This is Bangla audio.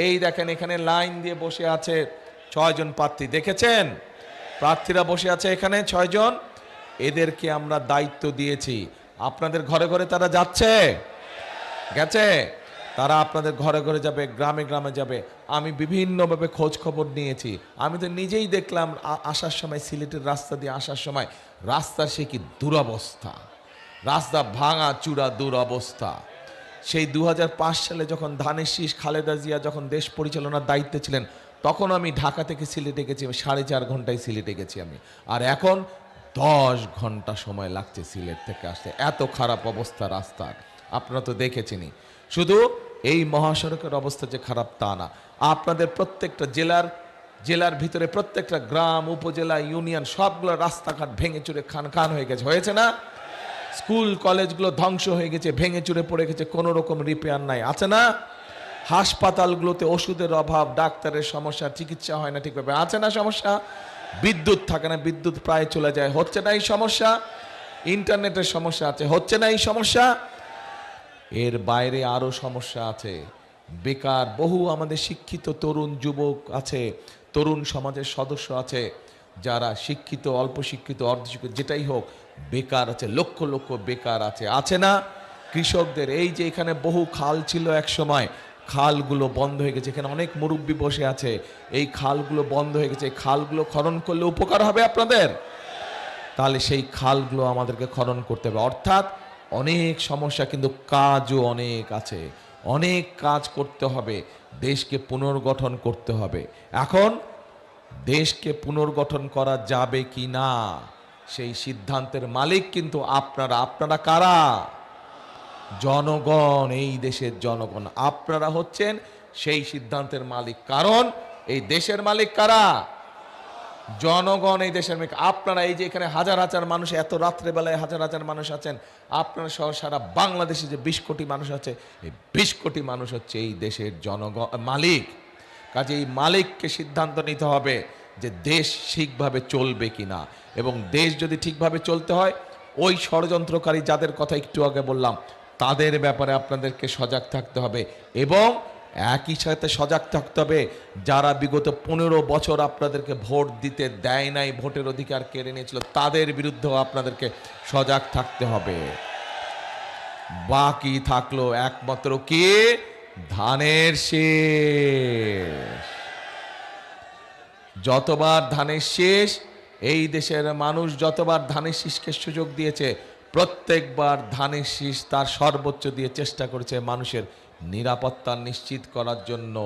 এই দেখেন এখানে লাইন দিয়ে বসে আছে 6 জন প্রার্থী, দেখেছেন? প্রার্থীরা বসে আছে এখানে 6 জন। এদেরকে আমরা দায়িত্ব দিয়েছি, আপনাদের ঘরে ঘরে তারা যাচ্ছে, গেছে, তারা আপনাদের ঘরে ঘরে যাবে, গ্রামে গ্রামে যাবে। আমি বিভিন্নভাবে খোঁজ খবর নিয়েছি, আমি তো নিজেই দেখলাম আসার সময়, সিলেটের রাস্তা দিয়ে আসার সময় রাস্তার সে কি দুরবস্থা, রাস্তা ভাঙা চূড়া দুরবস্থা। সেই 2005 সালে যখন ধানের শীষ খালেদা জিয়া যখন দেশ পরিচালনার দায়িত্বে ছিলেন, তখন আমি ঢাকা থেকে সিলেটে গেছি, 4.5 ঘন্টায় সিলেটে গেছি আমি। আর এখন 10 ঘন্টা সময় লাগছে সিলেট থেকে আসতে, এত খারাপ অবস্থা রাস্তার, আপনারা তো দেখেছেনই। শুধু এই মহাসড়কের অবস্থা যে খারাপ তা না, আপনাদের প্রত্যেকটা জেলার ভিতরে প্রত্যেকটা গ্রাম, উপজেলা, ইউনিয়ন সবগুলো রাস্তাঘাট ভেঙে চুরে খান খান হয়ে গেছে, হয়েছে না? স্কুল কলেজগুলো ধ্বংস হয়ে গেছে, ভেঙে চুরে পড়ে গেছে, কোনো রকম রিপেয়ার নাই, আছে না? হাসপাতালগুলোতে ওষুধের অভাব, ডাক্তারের সমস্যা, চিকিৎসা হয় না ঠিকভাবে, আছে না সমস্যা? বিদ্যুৎ থাকে না, বিদ্যুৎ প্রায় চলে যায়, হচ্ছে না এই সমস্যা? ইন্টারনেটের সমস্যা আছে, হচ্ছে না এই সমস্যা? এর বাইরে আরো সমস্যা আছে, বেকার বহু আমাদের শিক্ষিত তরুণ যুবক আছে, তরুণ সমাজের সদস্য আছে, যারা শিক্ষিত, অল্প শিক্ষিত, অর্ধশিক্ষিত, যেটাই হোক, বেকার আছে, লক্ষ লক্ষ বেকার আছে, আছে না? কৃষকদের এই যে এখানে বহু খাল ছিল এক সময়, খালগুলো বন্ধ হয়ে গেছে, এখানে অনেক মুরব্বী বসে আছে, এই খালগুলো বন্ধ হয়ে গেছে, এই খালগুলো খনন করলে উপকার হবে আপনাদের, তাহলে সেই খালগুলো আমাদেরকে খনন করতে হবে। অর্থাৎ অনেক সমস্যা, কিন্তু কাজও অনেক আছে, অনেক কাজ করতে হবে, দেশকে পুনর্গঠন করতে হবে। এখন দেশকে পুনর্গঠন করা যাবে কি না, সেই সিদ্ধান্তের মালিক কিন্তু আপনারা। আপনারা কারা? জনগণ, এই দেশের জনগণ। আপনারা হচ্ছেন সেই সিদ্ধান্তের মালিক, কারণ এই দেশের মালিক কারা? জনগণ, এই দেশের মালিক আপনারা। এই যে এখানে হাজার হাজার মানুষ, এত রাত্রেবেলায় হাজার হাজার মানুষ আছেন, আপনারা সহ সারা বাংলাদেশে যে 20 কোটি মানুষ আছে, এই 20 কোটি মানুষ হচ্ছে এই দেশের জনগণ মালিক। কাজে এই মালিককে সিদ্ধান্ত নিতে হবে যে দেশ ঠিকভাবে চলবে কিনা, এবং দেশ যদি ঠিকভাবে চলতে হয়, ওই ষড়যন্ত্রকারী যাদের কথা একটু আগে বললাম, তাদের ব্যাপারে আপনাদেরকে সজাগ থাকতে হবে, এবং একই সাথে সজাগ থাকতে হবে যারা বিগত 15 বছর আপনাদেরকে ভোট দিতে দেয় নাই, ভোটের অধিকার কেড়ে নিয়েছিল, তাদের বিরুদ্ধেও আপনাদেরকে সজাগ থাকতে হবে। বাকি থাকলো একমাত্র কি? ধানের শীষ। যতবার ধানের শীষ, এই দেশের মানুষ যতবার ধানের শীষকে সুযোগ দিয়েছে, প্রত্যেকবার ধানের শীষ তার সর্বোচ্চ দিয়ে চেষ্টা করেছে মানুষের নিরাপত্তা নিশ্চিত করার জন্য।